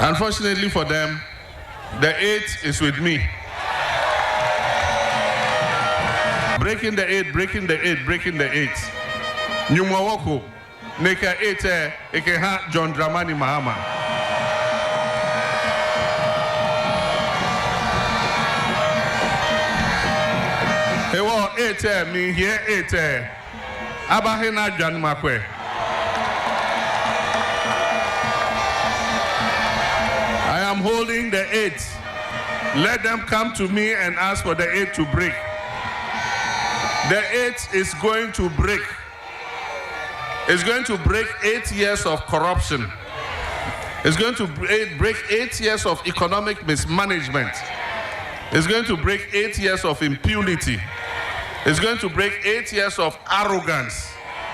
Unfortunately for them, the 8 is with me. Breaking the 8, breaking the 8, breaking the 8. Nyumawoko, Neka 8, Ekeha John Dramani Mahama. Hey, well, 8, me here 8. Abahena John Makwe. I am holding the 8. Let them come to me and ask for the 8 to break. The 8 is going to break. It's going to break 8 years of corruption. It's going to break 8 years of economic mismanagement. It's going to break 8 years of impunity. It's going to break 8 years of arrogance.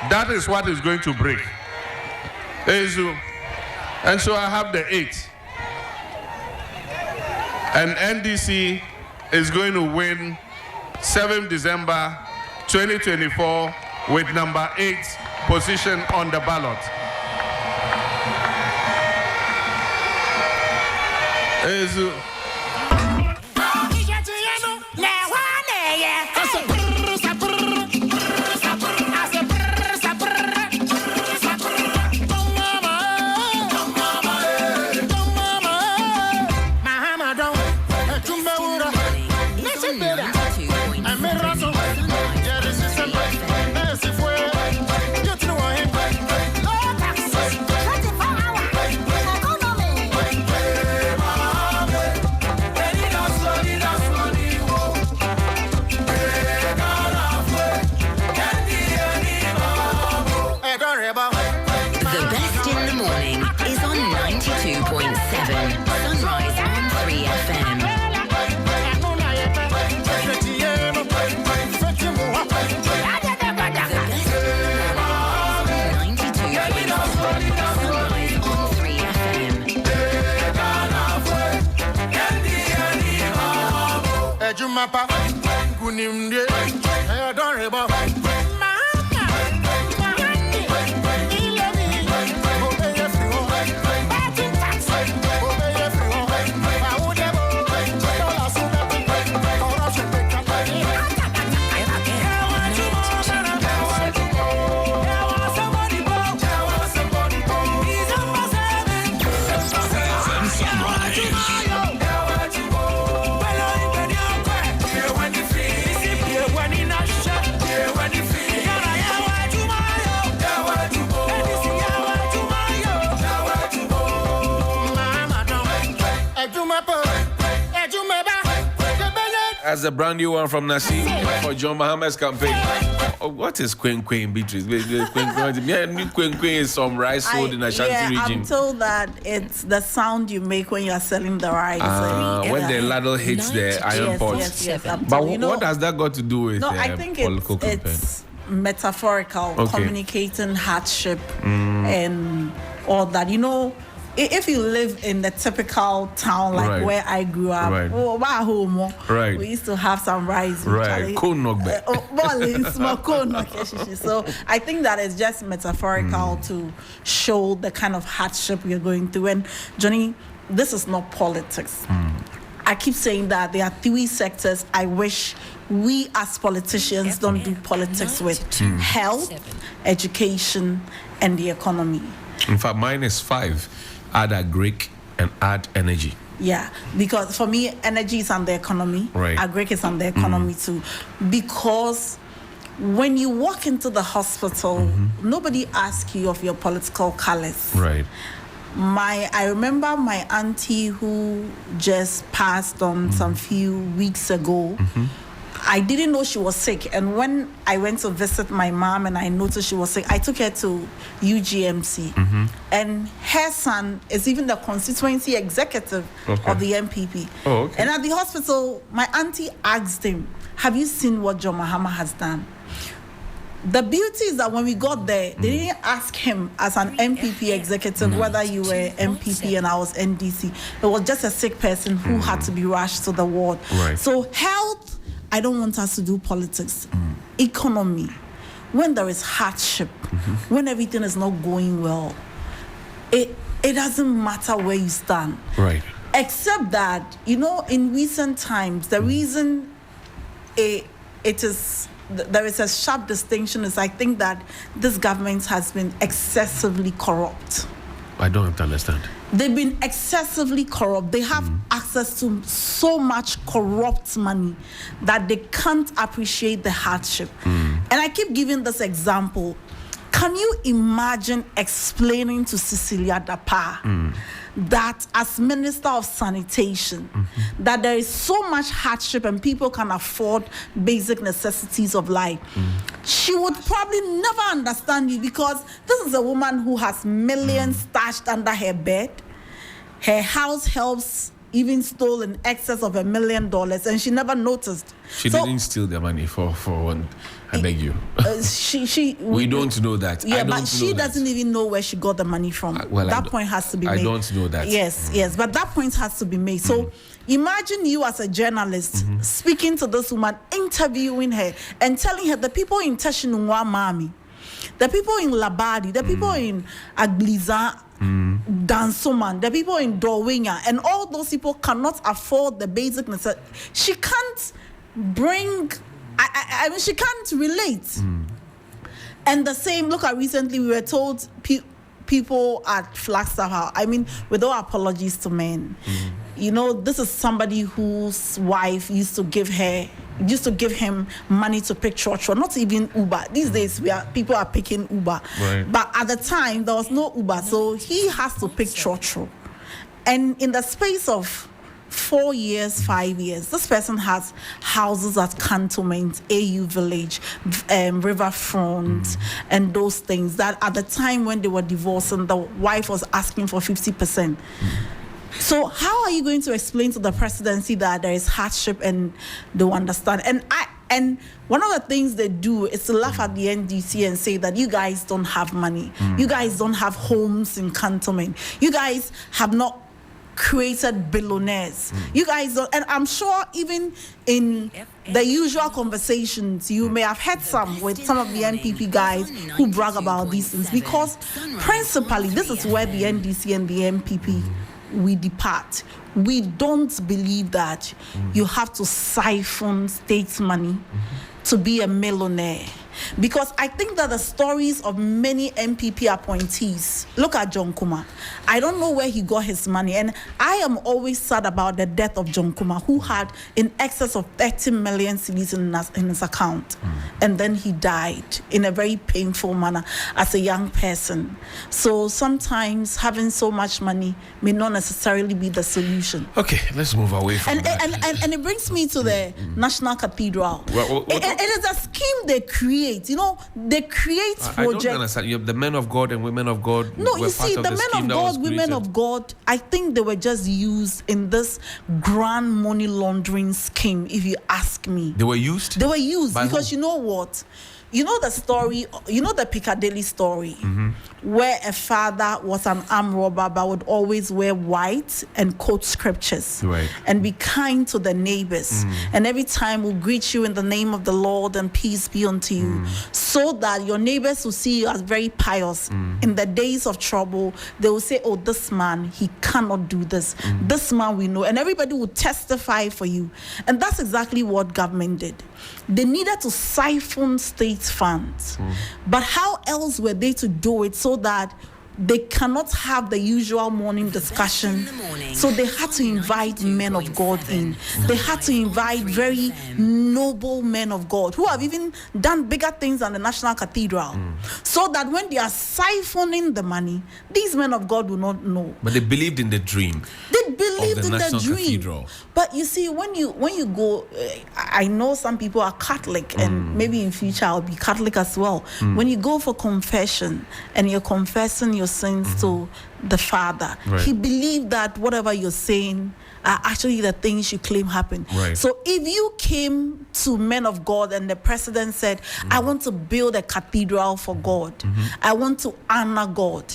That is what is going to break. And so I have the 8. And NDC is going to win 7th December 2024 with number 8 position on the ballot. As a brand new one from Nasi for John Mahama's campaign. Oh, what is Queen Beatrice? Queen is some rice sold in Ashanti region. I'm told that it's the sound you make when you are selling the rice. When the ladle hits the iron pot. Yes. But what has that got to do with I think it's metaphorical, communicating hardship and all that. You know, if you live in the typical town like where I grew up, we used to have some rice. So I think that is just metaphorical to show the kind of hardship we're going through. And Johnny, this is not politics. I keep saying that there are 3 sectors I wish we as politicians don't do politics with: health, education, and the economy. In fact, mine is 5. Add agric and add energy. Yeah, because for me, energy is on the economy. Agric is on the economy too. Because when you walk into the hospital, nobody asks you of your political colors. I remember my auntie who just passed on some few weeks ago. I didn't know she was sick, and when I went to visit my mom and I noticed she was sick, I took her to UGMC, and her son is even the constituency executive of the MPP. And at the hospital, my auntie asked him, "Have you seen what John Mahama has done?" The beauty is that when we got there, they didn't ask him as an MPP executive whether you were MPP and I was NDC. It was just a sick person who had to be rushed to the ward. So health, I don't want us to do politics. Economy, when there is hardship, when everything is not going well, it doesn't matter where you stand. Right. Except that, in recent times, the reason there is a sharp distinction is I think that this government has been excessively corrupt. I don't have to understand. They've been excessively corrupt. They have access to so much corrupt money that they can't appreciate the hardship. And I keep giving this example. Can you imagine explaining to Cecilia Dapa that as Minister of Sanitation, that there is so much hardship and people can afford basic necessities of life? She would probably never understand you, because this is a woman who has millions stashed under her bed. Her house helps even stole in excess of $1 million, and she never noticed. She didn't steal the money for one. I beg you. We don't know that. Yeah, but she doesn't even know where she got the money from. That point has to be made. I don't know that. Yes, but that point has to be made. So imagine you as a journalist speaking to this woman, interviewing her, and telling her the people in Teshinungwa Mami, the people in Labadi, the people in Agliza, Dansoman, the people in Dorwinya, and all those people cannot afford the basic necessities. She can't bring, I mean, she can't relate. And the same, look at recently, we were told people at Flagstaff House, I mean, with all apologies to men, this is somebody whose wife used to give him money to pick church, or not even Uber. These days, people are picking Uber. Right. But at the time, there was no Uber, so he has to pick church. And in the space of 4 years, 5 years, this person has houses at Cantonment, AU Village, Riverfront, and those things that at the time when they were divorcing, the wife was asking for 50%. So how are you going to explain to the presidency that there is hardship and they understand? And one of the things they do is to laugh at the NDC and say that you guys don't have money. You guys don't have homes in Cantonment. You guys have not created billionaires. You guys don't, and I'm sure even in the usual conversations, you may have had some with some of the NPP guys who brag about these things, because principally this is where the NDC and the NPP we depart. We don't believe that you have to siphon state money to be a millionaire. Because I think that the stories of many MPP appointees, look at John Kuma. I don't know where he got his money. And I am always sad about the death of John Kuma, who had in excess of 30 million cedis in his account. And then he died in a very painful manner as a young person. So sometimes having so much money may not necessarily be the solution. Okay, let's move away from that. And it brings me to the National Cathedral. It is a scheme they create. They create projects. I don't understand. You have the men of God and women of God. No, you see, the men of God, women of God, I think they were just used in this grand money laundering scheme, if you ask me. They were used? They were used because who? You know what? You know the story, the Piccadilly story, where a father was an armed robber but would always wear white and quote scriptures, and be kind to the neighbors. And every time will greet you in the name of the Lord and peace be unto you, so that your neighbors will see you as very pious. In the days of trouble, they will say, oh, this man, he cannot do this. This man we know. And everybody will testify for you. And that's exactly what government did. They needed to siphon state funds. But how else were they to do it so that they cannot have the usual morning discussion? So they had to invite men of God in. They had to invite very noble men of God who have even done bigger things than the National Cathedral. So that when they are siphoning the money, these men of God will not know. But they believed in the dream. They believed in the dream. Cathedral. But you see, when you go, I know some people are Catholic, and maybe in future I'll be Catholic as well. When you go for confession and you're confessing your sins to the Father, he believed that whatever you're saying are actually the things you claim happened. So if you came to men of God and the president said, I want to build a cathedral for God, I want to honor God,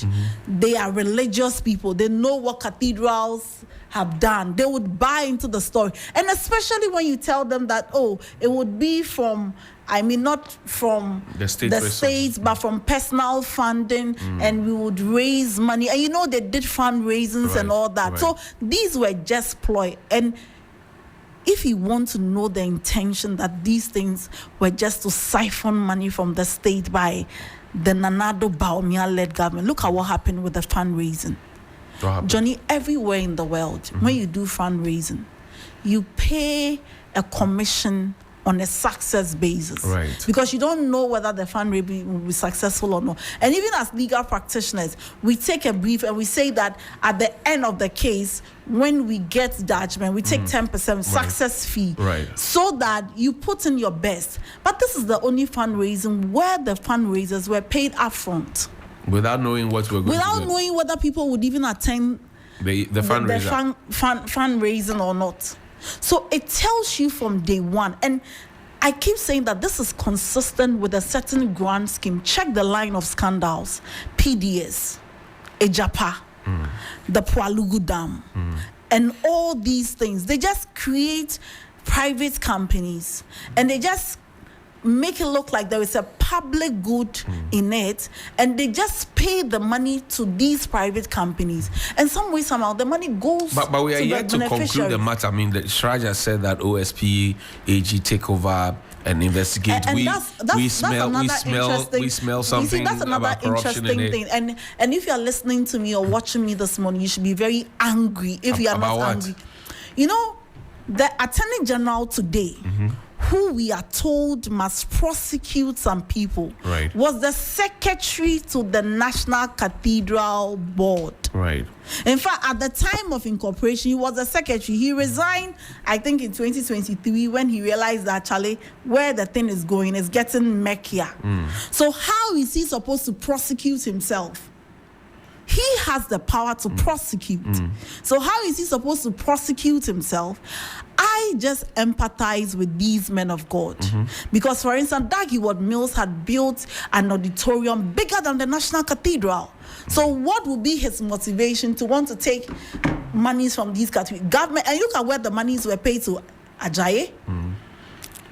they are religious people, they know what cathedrals have done, they would buy into the story. And especially when you tell them that, oh, it would be from I mean, not from the states, but from personal funding, and we would raise money. And they did fundraisings and all that. Right. So these were just ploy. And if you want to know the intention that these things were just to siphon money from the state by the Nanado Baumia-led government, look at what happened with the fundraising. Johnny, everywhere in the world, when you do fundraising, you pay a commission on a success basis. Right. Because you don't know whether the fundraising will be successful or not. And even as legal practitioners, we take a brief and we say that at the end of the case, when we get judgment, we take 10% success fee. Right. So that you put in your best. But this is the only fundraising where the fundraisers were paid upfront. Without knowing what we're going to do. Without knowing whether people would even attend the fundraiser. Fundraising or not. So it tells you from day one. And I keep saying that this is consistent with a certain grant scheme. Check the line of scandals. PDS, Ejapa, the Pualugu Dam, and all these things. They just create private companies and they just make it look like there is a public good in it, and they just pay the money to these private companies, and some way somehow the money goes. But we are yet to conclude the matter. I mean, the Shraja said that OSP AG take over and investigate. And we smell something. You see, that's another about corruption interesting thing. And if you are listening to me or watching me this morning, you should be very angry if you are not angry. The Attorney General today, who we are told must prosecute some people, was the secretary to the National Cathedral Board. Right. In fact, at the time of incorporation, he was the secretary. He resigned, I think, in 2023 when he realized that, Charlie, where the thing is going is getting murkier. So how is he supposed to prosecute himself? He has the power to prosecute. So how is he supposed to prosecute himself? I just empathize with these men of God. Because, for instance, Dag Heward-Mills had built an auditorium bigger than the National Cathedral. So what would be his motivation to want to take monies from these government? And look at where the monies were paid to. Ajayi,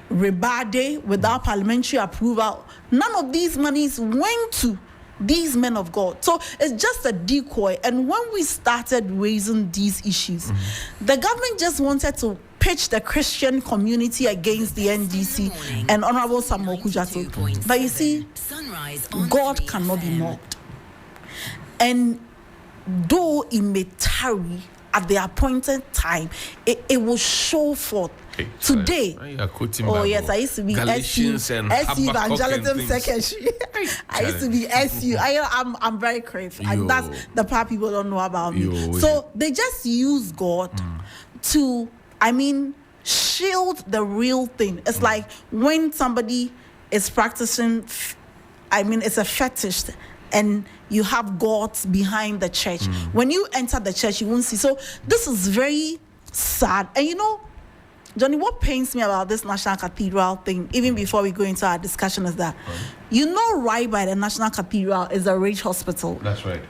Rebade, without parliamentary approval. None of these monies went to these men of God. So it's just a decoy. And when we started raising these issues, the government just wanted to pitch the Christian community against the NDC and Honorable Samuel Kudzato. But you see, God cannot be mocked. And though it may tarry at the appointed time, it will show forth. Today, yes, I used to be SU Evangelism Secretary. I used to be SU. I'm very grateful. And that's the part people don't know about me. So they just use God to, shield the real thing. It's like when somebody is practicing, it's a fetish, and you have gods behind the church. When you enter the church, you won't see. So this is very sad. And Johnny, what pains me about this National Cathedral thing, even before we go into our discussion, is that right by the National Cathedral is a Ridge Hospital. That's right.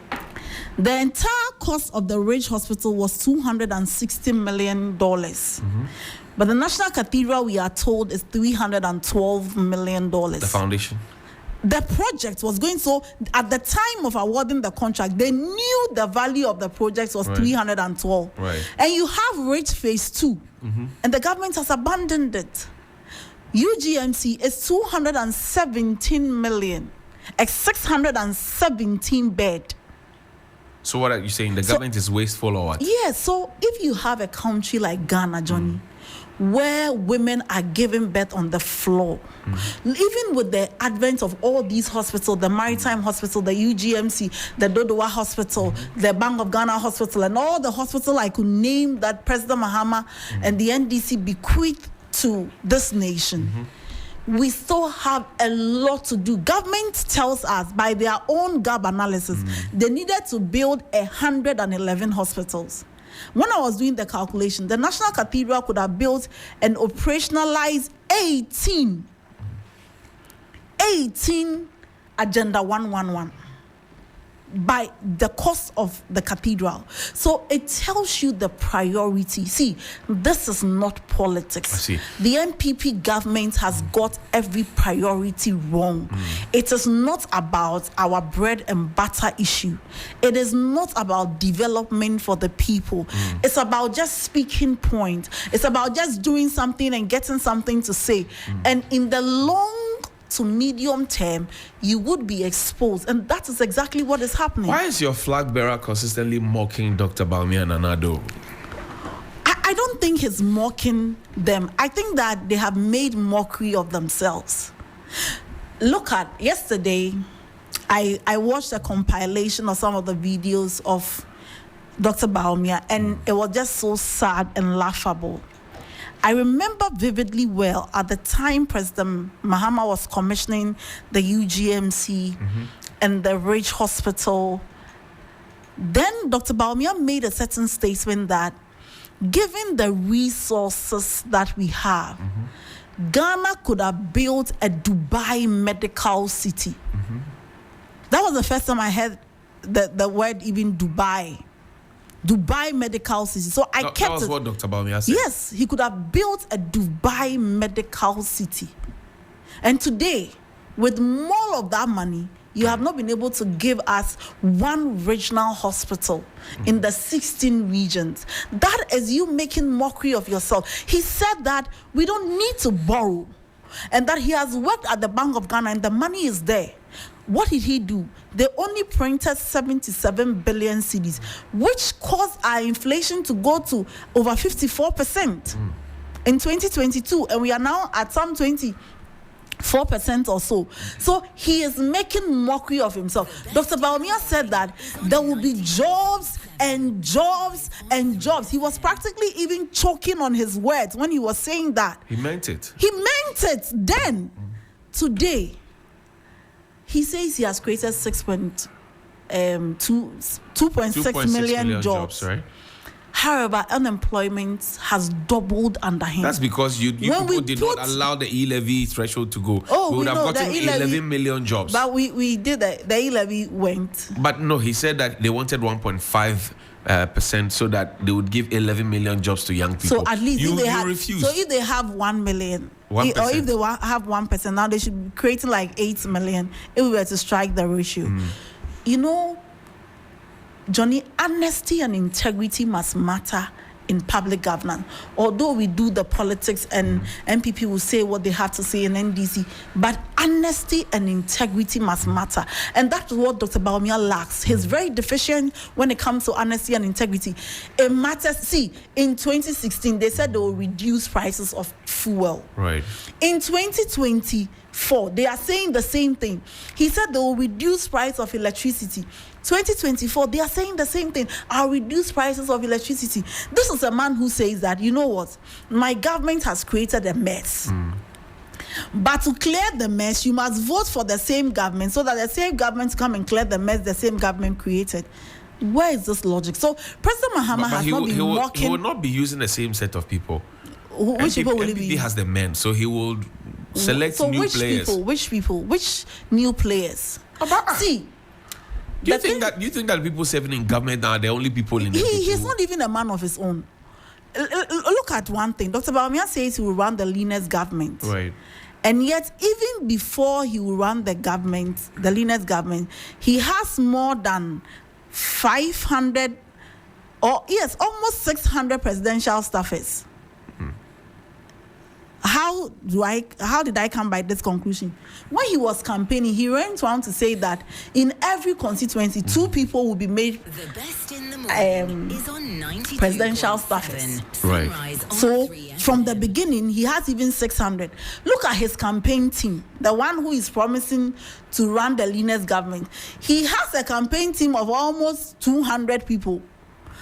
The entire cost of the Ridge Hospital was $260 million. But the National Cathedral, we are told, is $312 million. The foundation. The project was going, so at the time of awarding the contract, they knew the value of the project was 312. Right. And you have Ridge Phase 2, and the government has abandoned it. UGMC is 217 million, a 617 bed. So what are you saying? The government is wasteful or what? Yes, so if you have a country like Ghana, Johnny, where women are giving birth on the floor, even with the advent of all these hospitals, the Maritime Hospital, the UGMC, the Dodowa Hospital, the Bank of Ghana Hospital, and all the hospitals I could name that President Mahama and the NDC bequeathed to this nation, we still have a lot to do. Government tells us by their own gap analysis, they needed to build 111 hospitals. When I was doing the calculation, the National Cathedral could have built and operationalized 18 Agenda 111. by the cost of the cathedral. So it tells you the priority. See, this is not politics. I see. The NPP government has got every priority wrong. It is not about our bread and butter issue. It is not about development for the people. It's about just speaking point. It's about just doing something and getting something to say. And in the long to medium term, you would be exposed, and that is exactly what is happening. Why is your flag bearer consistently mocking Dr. Bawumia Nana Addo? I don't think he's mocking them. I think that they have made mockery of themselves. Look at yesterday, I watched a compilation of some of the videos of Dr. Bawumia, and it was just so sad and laughable. I remember vividly well at the time President Mahama was commissioning the UGMC and the Ridge Hospital. Then Dr. Bawumia made a certain statement that given the resources that we have, Ghana could have built a Dubai medical city. That was the first time I heard the word even Dubai medical city. So I kept it. That was what Dr. Bawumia said. Yes, he could have built a Dubai medical city. And today, with more of that money, you have not been able to give us one regional hospital in the 16 regions. That is you making mockery of yourself. He said that we don't need to borrow, and that he has worked at the Bank of Ghana and the money is there. What did he do? They only printed 77 billion cedis, which caused our inflation to go to over 54% in 2022, and we are now at some 24% or so. So he is making mockery of himself. Dr. Bawumia said that there will be jobs and jobs and jobs. He was practically even choking on his words when he was saying that. He meant it. He meant it then. Today, he says he has created 2.6 million jobs. Right? However, unemployment has doubled under him. That's because you people did not allow the e-levy threshold to go. Oh, we would have gotten 11 million jobs. But we did that. The e-levy went. But no, he said that they wanted 1.5% so that they would give 11 million jobs to young people. So at least you refused. So if they have 1 million, 1%. or if they have 1%, now they should be creating like 8 million if we were to strike the ratio. You know, Johnny, honesty and integrity must matter in public governance. Although we do the politics and NPP will say what they have to say in NDC, but honesty and integrity must matter. And that's what Dr. Bawumia lacks. He's very deficient when it comes to honesty and integrity. It matters. See, in 2016, they said they will reduce prices of fuel. Right. In 2024, they are saying the same thing. He said they will reduce price of electricity. 2024, they are saying the same thing. I'll reduce prices of electricity. This is a man who says that, you know what, my government has created a mess. But to clear the mess, you must vote for the same government so that the same government come and clear the mess the same government created. Where is this logic? So President Mahama has not been mocking. He will not be using the same set of people. Which people will he be? NPP has the men, so he will select new players. Which new players? See, Do you think that people serving in government are the only people in the He's not even a man of his own. Look at one thing. Dr. Bawumia says he will run the leanest government. Right. And yet, even before he will run the leanest government, he has more than 500 almost 600 presidential staffers. How did I come by this conclusion? When he was campaigning, he went on to say that in every constituency, 2 people will be made presidential staffers. Right. So from the beginning, he has even 600. Look at his campaign team, the one who is promising to run the leanest government. He has a campaign team of almost 200 people.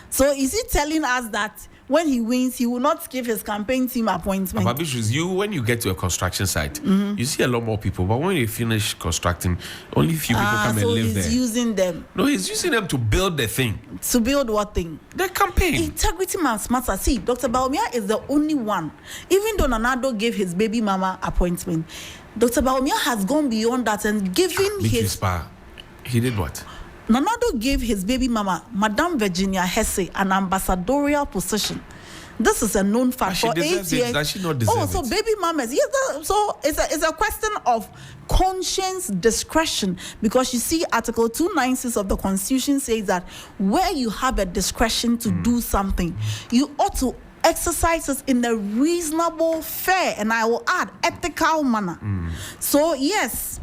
So is he telling us that when he wins, he will not give his campaign team appointment? But when you get to a construction site, you see a lot more people. But when you finish constructing, only few people come and live there. So he's using them. No, he's using them to build the thing. To build what thing? The campaign. Integrity must matter. See, Dr. Bawumia is the only one. Even though Nana Addo gave his baby mama appointment, Dr. Bawumia has gone beyond that and given his... He did what? Nana Addo gave his baby mama, Madame Virginia Hesse, an ambassadorial position. This is a known fact for 8 years. Does she not deserve so baby mamas, yes, so it's a question of conscience discretion, because you see Article 296 of the Constitution says that where you have a discretion to do something, you ought to exercise it in a reasonable, fair, and I will add, ethical manner. So yes,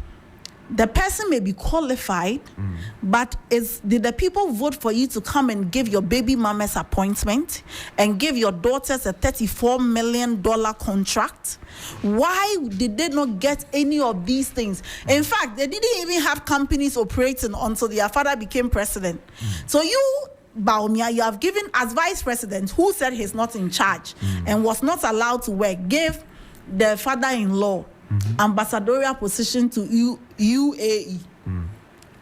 the person may be qualified, but did the people vote for you to come and give your baby mama's appointment and give your daughters a $34 million contract? Why did they not get any of these things? In fact, they didn't even have companies operating until their father became president. So you, Baumia, you have given as vice president, who said he's not in charge and was not allowed to work, gave the father-in-law ambassadorial position to UAE,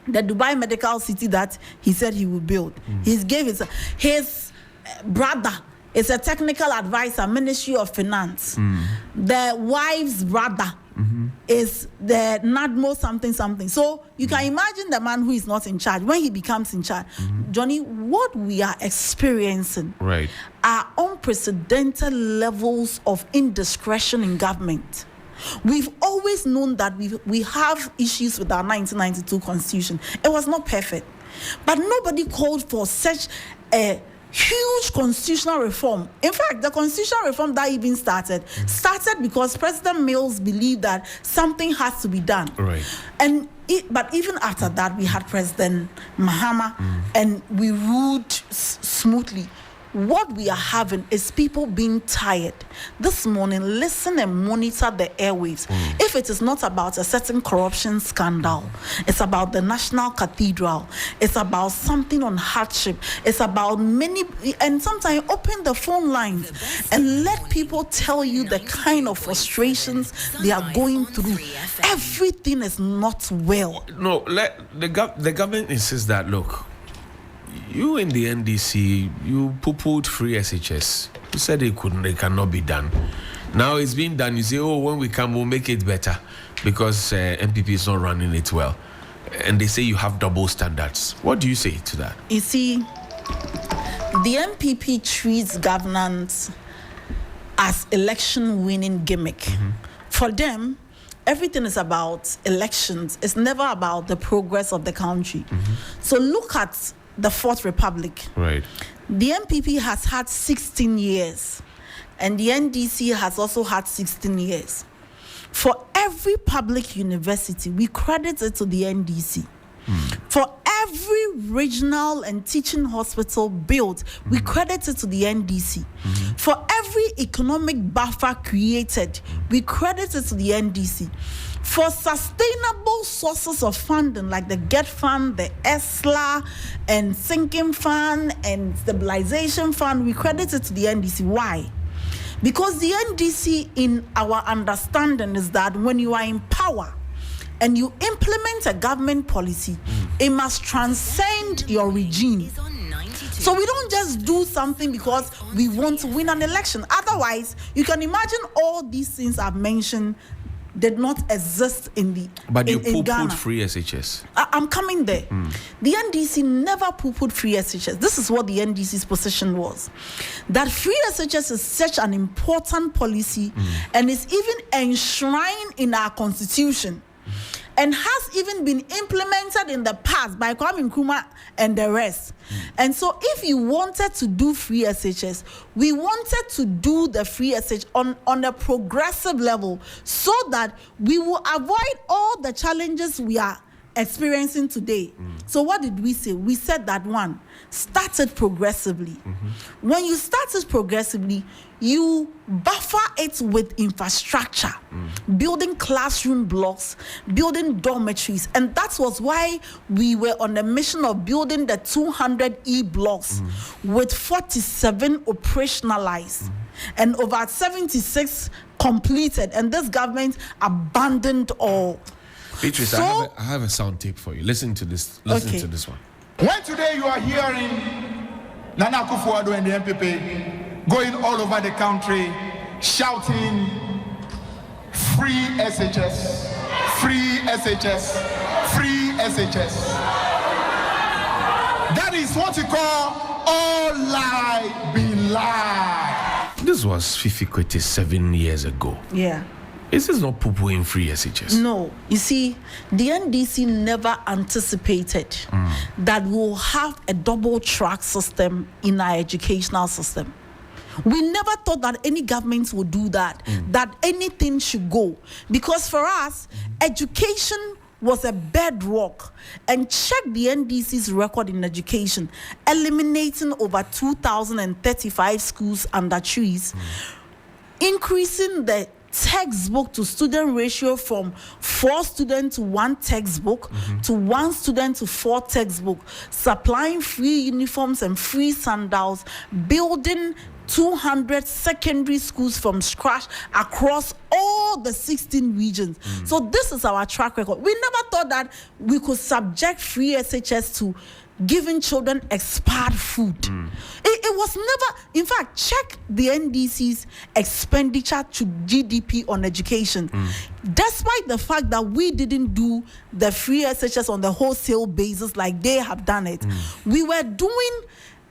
the Dubai medical city that he said he would build. He gave his brother is a technical advisor, Ministry of Finance. The wife's brother is the NADMO something. So you can imagine the man who is not in charge when he becomes in charge. Johnny, what we are experiencing are unprecedented levels of indiscretion in government. We've always known that we have issues with our 1992 Constitution. It was not perfect, but nobody called for such a huge constitutional reform. In fact, the constitutional reform that even started because President Mills believed that something has to be done. But even after that, we had President Mahama, and we ruled smoothly. What we are having is people being tired. This morning, listen and monitor the airwaves. If it is not about a certain corruption scandal, it's about the National Cathedral, it's about something on hardship, it's about many, and sometimes open the phone lines and let people tell you the kind of frustrations they are going through. Everything is not well. No, the government insists that, look, you in the NDC, you poo-pooed free SHS. You said it cannot be done. Now it's being done. You say, oh, when we come, we'll make it better because MPP is not running it well. And they say you have double standards. What do you say to that? You see, the MPP treats governance as election-winning gimmick. For them, everything is about elections. It's never about the progress of the country. So look at the Fourth Republic. The MPP has had 16 years, and the NDC has also had 16 years. For every public university, we credit it to the NDC. For every regional and teaching hospital built, we credit it to the NDC. For every economic buffer created, we credit it to the NDC. For sustainable sources of funding like the GET Fund, the ESLA, and Sinking Fund, and Stabilization Fund, we credit it to the NDC. Why? Because the NDC, in our understanding, is that when you are in power and you implement a government policy, it must transcend your regime. So we don't just do something because we want to win an election. Otherwise, you can imagine all these things I've mentioned did not exist in Ghana. Free SHS. I'm coming there. The NDC never poo-pooed free SHS. This is what the NDC's position was. That free SHS is such an important policy and is even enshrined in our constitution and has even been implemented in the past by Kwame Nkrumah and the rest. And so if you wanted to do free SHS, we wanted to do the free SHS on a progressive level so that we will avoid all the challenges we are experiencing today. So what did we say? We said that one, start it progressively. When you start it progressively, you buffer it with infrastructure, building classroom blocks, building dormitories. And that was why we were on the mission of building the 200 E-blocks with 47 operationalized and over 76 completed. And this government abandoned all. Beatrice, I have a sound tape for you. Listen to this. Listen to this one. When today you are hearing Nana Akufo-Addo and the MPP going all over the country shouting free SHS, free SHS, free SHS. That is what you call all lie be lie. This was Fifi Kwete 7 years ago. Yeah. This is not poo-pooing free SHS. No. You see, the NDC never anticipated that we'll have a double track system in our educational system. We never thought that any government would do that, that anything should go. Because for us, education was a bedrock. And check the NDC's record in education, eliminating over 2,035 schools under trees, increasing the textbook to student ratio from 4 students to 1 textbook to 1 student to 4 textbook, supplying free uniforms and free sandals, building 200 secondary schools from scratch across all the 16 regions. So this is our track record. We never thought that we could subject free SHS to giving children expired food. It was never, in fact, check the NDC's expenditure to GDP on education. Despite the fact that we didn't do the free SHS on the wholesale basis like they have done it, we were doing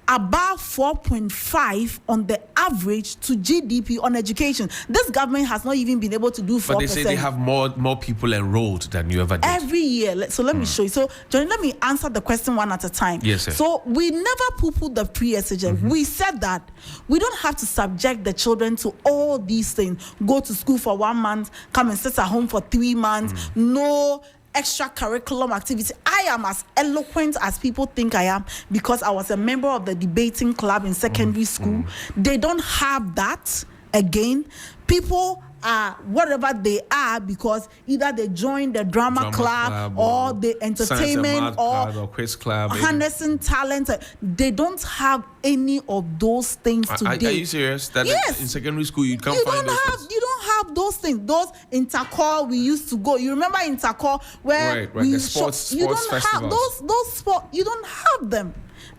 about 4.5 on the average to GDP on education. This government has not even been able to do 4%. But they say they have more people enrolled than you ever did. Every year. So let me show you. So, Johnny, let me answer the question one at a time. Yes, sir. So we never poo-pooed the pre-SHS. We said that we don't have to subject the children to all these things. Go to school for 1 month, come and sit at home for 3 months, no extra curriculum activity. I am as eloquent as people think I am because I was a member of the debating club in secondary school. They don't have that. Again, people are whatever they are because either they join the drama club or the entertainment or quiz club, harnessing talent. They don't have any of those things today. Are you serious? That yes. In secondary school you can't find those things? You don't have those things. Those intercore we used to go. You remember intercore where right, the sports you don't festivals. have those sports. You don't have them.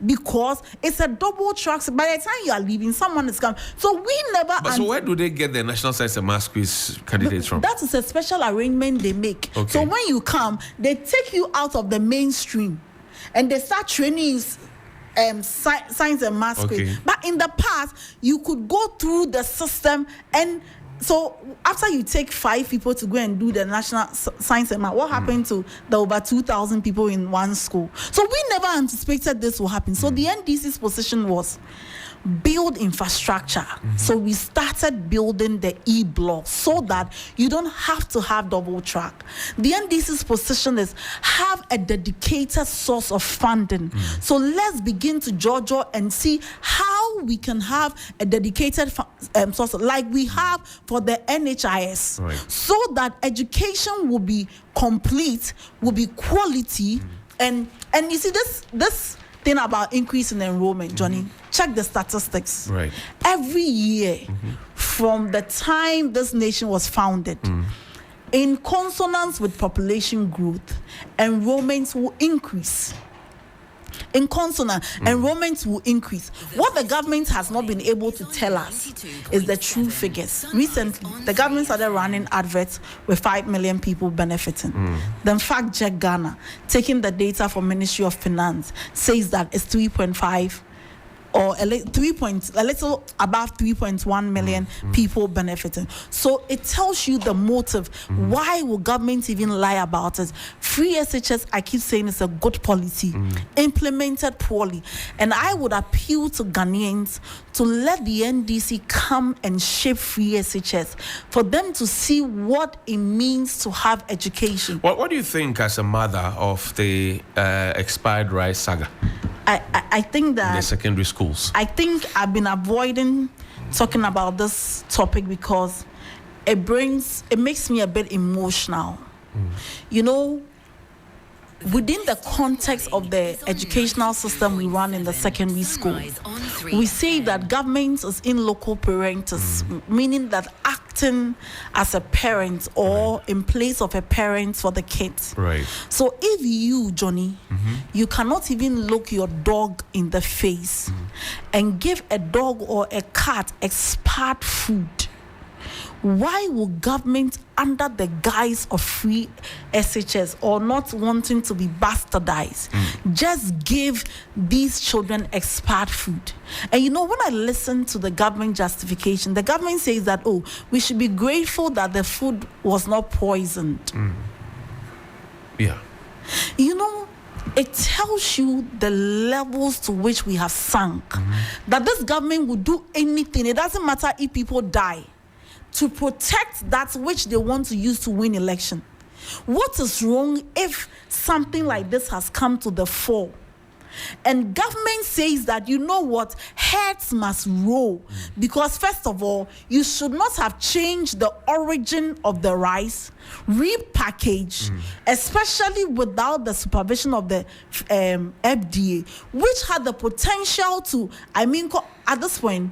Because it's a double track. By the time you are leaving, someone is coming. So we never. But so where do they get the National Science and Maths Quiz candidates from? That is a special arrangement they make. Okay. So when you come, they take you out of the mainstream, and they start training you. Science and maths quiz. But in the past, you could go through the system, and so after you take 5 people to go and do the national science and math, what happened to the over 2,000 people in one school? So we never anticipated this will happen. So the NDC's position was build infrastructure. So we started building the e-block so that you don't have to have double track. The NDC's position is have a dedicated source of funding. So let's begin to judge and see how we can have a dedicated source like we have for the NHIS, so that education will be complete, will be quality, and you see this thing about increase in enrollment, Johnny. Check the statistics. Right. Every year, from the time this nation was founded, in consonance with population growth, enrollments will increase. In consonance, enrollments will increase. What the government has not been able to tell us is the true figures. Recently, the government started running adverts with 5 million people benefiting. Then Fact Check Ghana, taking the data from Ministry of Finance, says that it's 3.5 or a little above 3.1 million people benefiting. So it tells you the motive. Why will government even lie about it? Free SHS, I keep saying, it's a good policy, implemented poorly. And I would appeal to Ghanaians to let the NDC come and shape free SHS for them to see what it means to have education. What do you think as a mother of the expired rice saga? I think that in the secondary schools. I think I've been avoiding talking about this topic because it makes me a bit emotional. You know, within the context of the educational system we run in the secondary school, we say that government is in loco parentis, meaning that acting as a parent or in place of a parent for the kids. Right. So if you, Johnny, you cannot even look your dog in the face and give a dog or a cat expired food, Why will government, under the guise of free SHS or not wanting to be bastardized, just give these children expired food? And you know, when I listen to the government justification, the government says that, oh, we should be grateful that the food was not poisoned. Yeah. You know, it tells you the levels to which we have sunk. That this government will do anything, it doesn't matter if people die, to protect that which they want to use to win election. What is wrong if something like this has come to the fore? And government says that, you know what, heads must roll, because first of all, you should not have changed the origin of the rice, repackaged, especially without the supervision of the FDA, which had the potential to, at this point,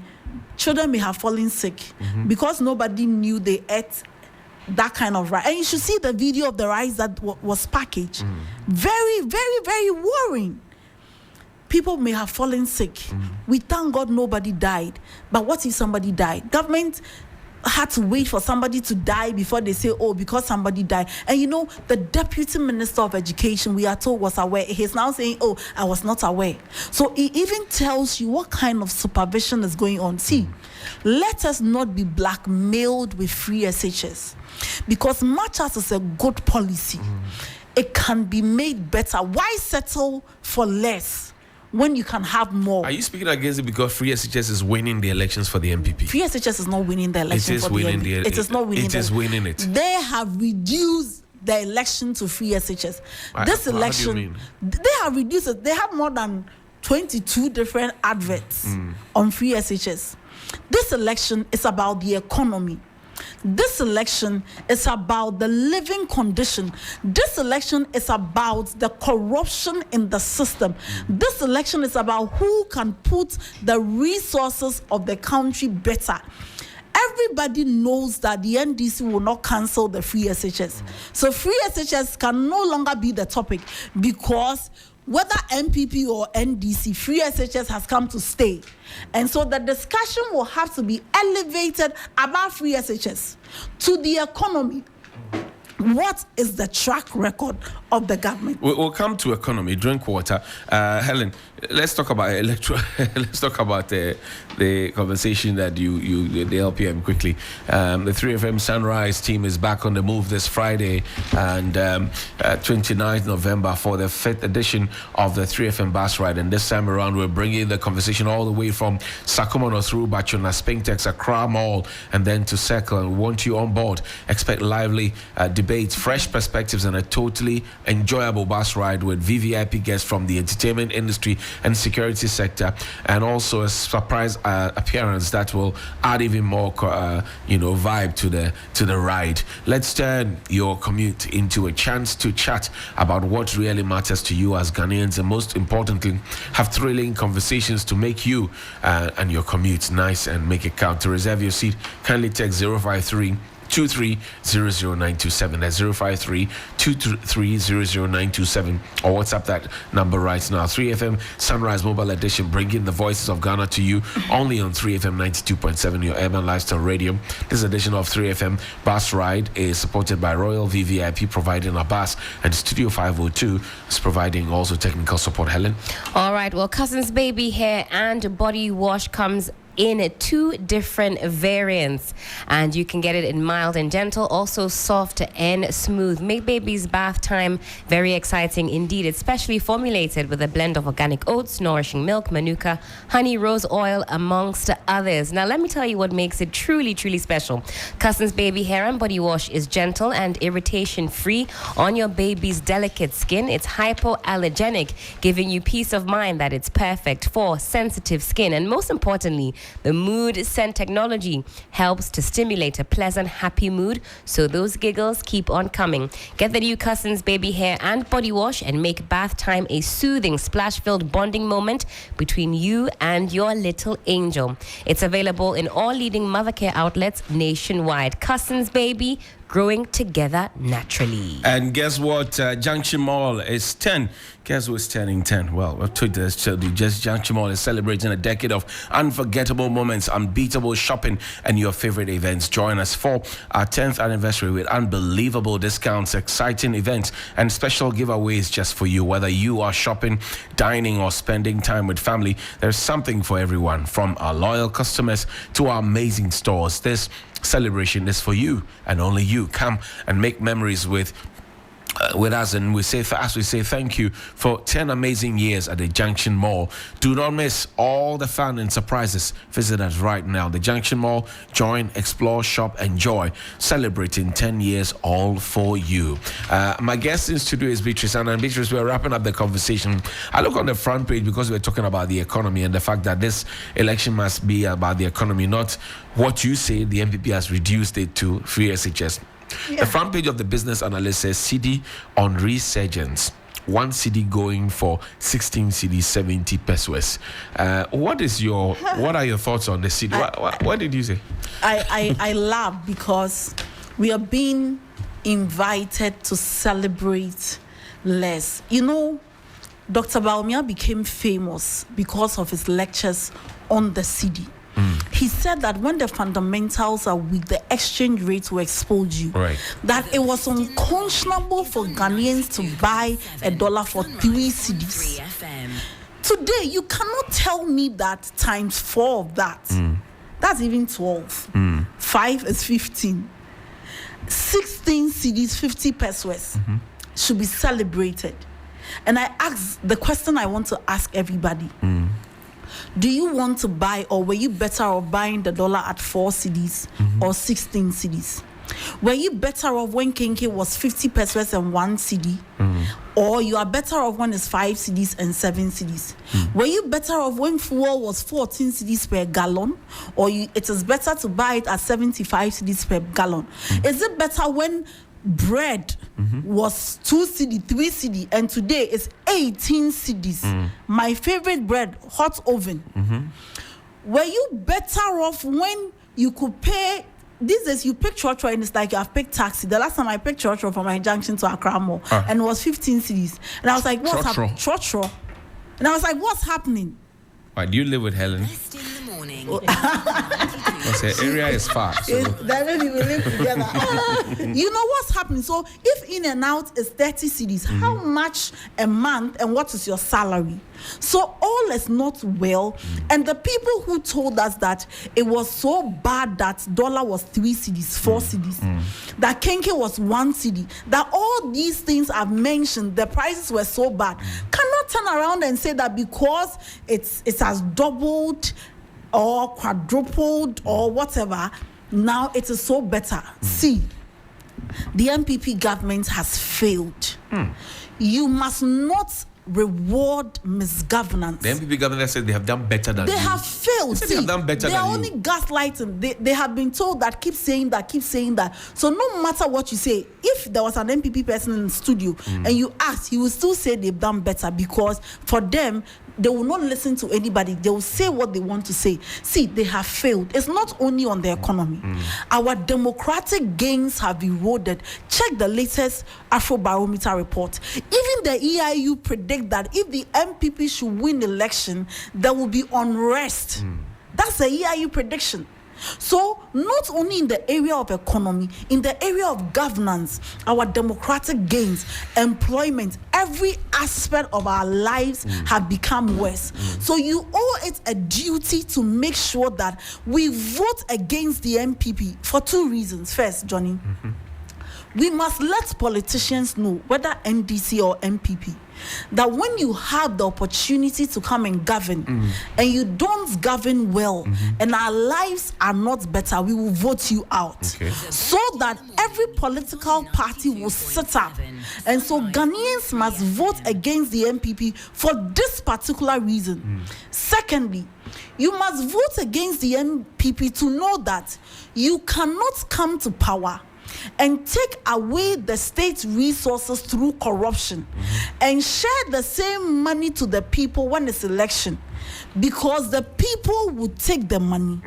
children may have fallen sick because nobody knew they ate that kind of rice. And you should see the video of the rice that was packaged. Very, very, very worrying. People may have fallen sick. We thank God nobody died. But what if somebody died? Government had to wait for somebody to die before they say, oh, because somebody died. And you know, the Deputy Minister of Education, we are told, was aware. He's now saying, oh, I was not aware. So it even tells you what kind of supervision is going on. See, let us not be blackmailed with free SHS. Because much as it's a good policy, it can be made better. Why settle for less when you can have more? Are you speaking against it because free SHS is winning the elections for the MPP? Free SHS is not winning the election for the MPP. It is not winning. It is winning it. They have reduced the election to free SHS. This election, how do you mean? They have reduced it. They have more than 22 different adverts on free SHS. This election is about the economy. This election is about the living condition. This election is about the corruption in the system. This election is about who can put the resources of the country better. Everybody knows that the NDC will not cancel the free SHS. So free SHS can no longer be the topic, because whether MPP or NDC, free SHS has come to stay. And so the discussion will have to be elevated about free SHS to the economy. What is the track record of the government? We'll come to economy, drink water. Helen, let's talk about electoral. Let's talk about the conversation that the LPM quickly. The 3FM Sunrise team is back on the move this Friday and 29th November for the 5th edition of the 3FM bus ride. And this time around, we're bringing the conversation all the way from Sakumono through Bachuna, Spintex, Accra Mall, and then to Circle. And we want you on board. Expect lively debates, fresh perspectives, and a totally enjoyable bus ride with VVIP guests from the entertainment industry and security sector, and also a surprise appearance that will add even more vibe to the ride. Let's turn your commute into a chance to chat about what really matters to you as Ghanaians, and most importantly, have thrilling conversations to make you and your commute nice and make it count. To reserve your seat, kindly text 053 2300927. That's 053-223-00927, or WhatsApp that number right now. 3FM Sunrise Mobile Edition, bringing the voices of Ghana to you only on 3FM 92.7, your urban lifestyle radio. This edition of 3FM Bus Ride is supported by Royal VVIP, providing a bus, and Studio 502 is providing also technical support. Helen? All right, well, Cousins Baby Hair and Body Wash comes in 2 different variants, and you can get it in mild and gentle, also soft and smooth. Make baby's bath time very exciting indeed. It's specially formulated with a blend of organic oats, nourishing milk, manuka, honey, rose oil, amongst others. Now let me tell you what makes it truly, truly special. Cousins Baby Hair and Body Wash is gentle and irritation free on your baby's delicate skin. It's hypoallergenic, giving you peace of mind that it's perfect for sensitive skin. And most importantly, the mood scent technology helps to stimulate a pleasant, happy mood, so those giggles keep on coming. Get the new Cousins Baby Hair and Body Wash and make bath time a soothing, splash-filled bonding moment between you and your little angel. It's available in all leading mother care outlets nationwide. Cousins Baby, growing together naturally. And guess what? Junction Mall is 10. Guess who's turning 10? Well, I told this to you. Just Junction Mall is celebrating a decade of unforgettable moments, unbeatable shopping, and your favorite events. Join us for our 10th anniversary with unbelievable discounts, exciting events, and special giveaways just for you. Whether you are shopping, dining, or spending time with family, there's something for everyone. From our loyal customers to our amazing stores, this celebration is for you and only you. Come and make memories with us, and we say thank you for 10 amazing years at the Junction Mall. Do not miss all the fun and surprises. Visit us right now. The Junction Mall. Join, explore, shop, enjoy. Celebrating 10 years all for you. My guest in studio is Beatrice, and Beatrice, we're wrapping up the conversation. I look on the front page because we're talking about the economy and the fact that this election must be about the economy, not what you say the MPP has reduced it to free SHS. Yeah. The front page of the Business Analyst says CD on resurgence. 1 CD going for 16 CD, 70 pesos. What are your thoughts on the CD? What did you say? I laugh because we are being invited to celebrate less. You know, Dr. Baumia became famous because of his lectures on the CD. He said that when the fundamentals are weak, the exchange rate will expose you. Right. That it was unconscionable for Ghanaians to buy $1 for 3 CDs. Today, you cannot tell me that times 4 of that. That's even 12. 5 is 15. 16 CDs, 50 pesos should be celebrated. And I ask the question I want to ask everybody. Do you want to buy, or were you better off buying the dollar at 4 CDs or 16 CDs? Were you better off when Kenke was 50 pesos and 1 CD? Or you are better off when it's 5 CDs and 7 CDs? Were you better off when fuel was 14 CDs per gallon? Or it is better to buy it at 75 CDs per gallon? Is it better when bread was 2 CD, 3 CD, and today it's 18 CDs? My favorite bread, hot oven. Were you better off when you could pay? These days you pick trotro and it's like you have picked taxi. The last time I picked trotro from my junction to Accra Mall and it was 15 CDs, and I was like, what's happening? Trotro. And I was like, what's happening? Why do you live with Helen? Because her area is far. So. That means we live together. You know what's happening? So if in and out is 30 CDs, how much a month and what is your salary? So all is not well. And the people who told us that it was so bad that dollar was 3 CDs, 4 CDs, that Kenke was 1 CD, that all these things I've mentioned, the prices were so bad, cannot turn around and say that because it has doubled or quadrupled or whatever, now it is so better. See, the MPP government has failed. You must not reward misgovernance. The MPP government said they have done better than they you. have failed. See, they have done better they are only gaslighting. They have been told that keep saying that. So no matter what you say, if there was an MPP person in the studio and you ask, he will still say they've done better, because for them, they will not listen to anybody. They will say what they want to say. See, they have failed. It's not only on the economy. Our democratic gains have eroded. Check the latest Afrobarometer report. Even the EIU predict that if the MPP should win the election, there will be unrest. That's the EIU prediction. So not only in the area of economy, in the area of governance, our democratic gains, employment, every aspect of our lives have become worse. So you owe it a duty to make sure that we vote against the MPP for 2 reasons. First, Johnny, we must let politicians know, whether NDC or MPP, that when you have the opportunity to come and govern and you don't govern well and our lives are not better, we will vote you out. So that every political party will sit up. And so Ghanaians must vote against the MPP for this particular reason. Secondly, you must vote against the MPP to know that you cannot come to power and take away the state's resources through corruption and share the same money to the people when it's election, because the people will take the money,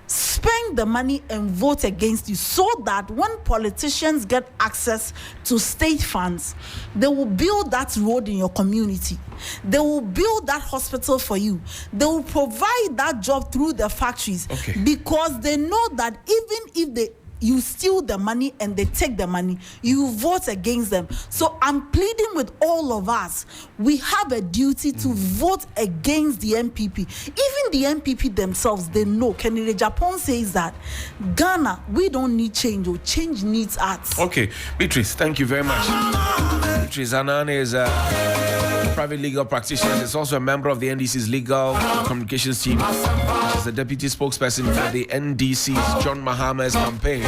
spend spend the money and vote against you, so that when politicians get access to state funds, they will build that road in your community. They will build that hospital for you. They will provide that job through the factories, because they know that even if you steal the money and they take the money, you vote against them. So I'm pleading with all of us. We have a duty to vote against the MPP. Even the MPP themselves, they know. Kennedy Japan says that Ghana, we don't need change, or change needs us. Okay, Beatrice, thank you very much. Beatrice Anane is a private legal practitioner. She's also a member of the NDC's legal communications team. She's the deputy spokesperson for the NDC's John Mahama's campaign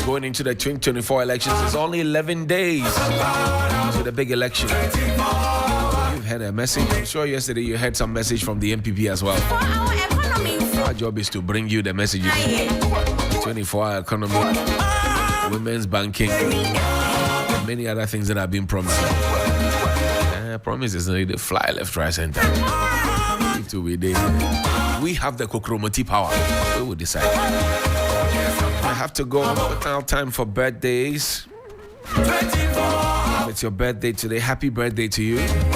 going into the 2024 elections. It's only 11 days to the big election. You've heard a message. I'm sure yesterday you heard some message from the MPP as well. Our job is to bring you the messages. 24-hour economy, women's banking, and many other things that have been promised. Promises they fly left, right, center. We have the Kokromoti power. We will decide. I have to go. Now time for birthdays. It's your birthday today. Happy birthday to you.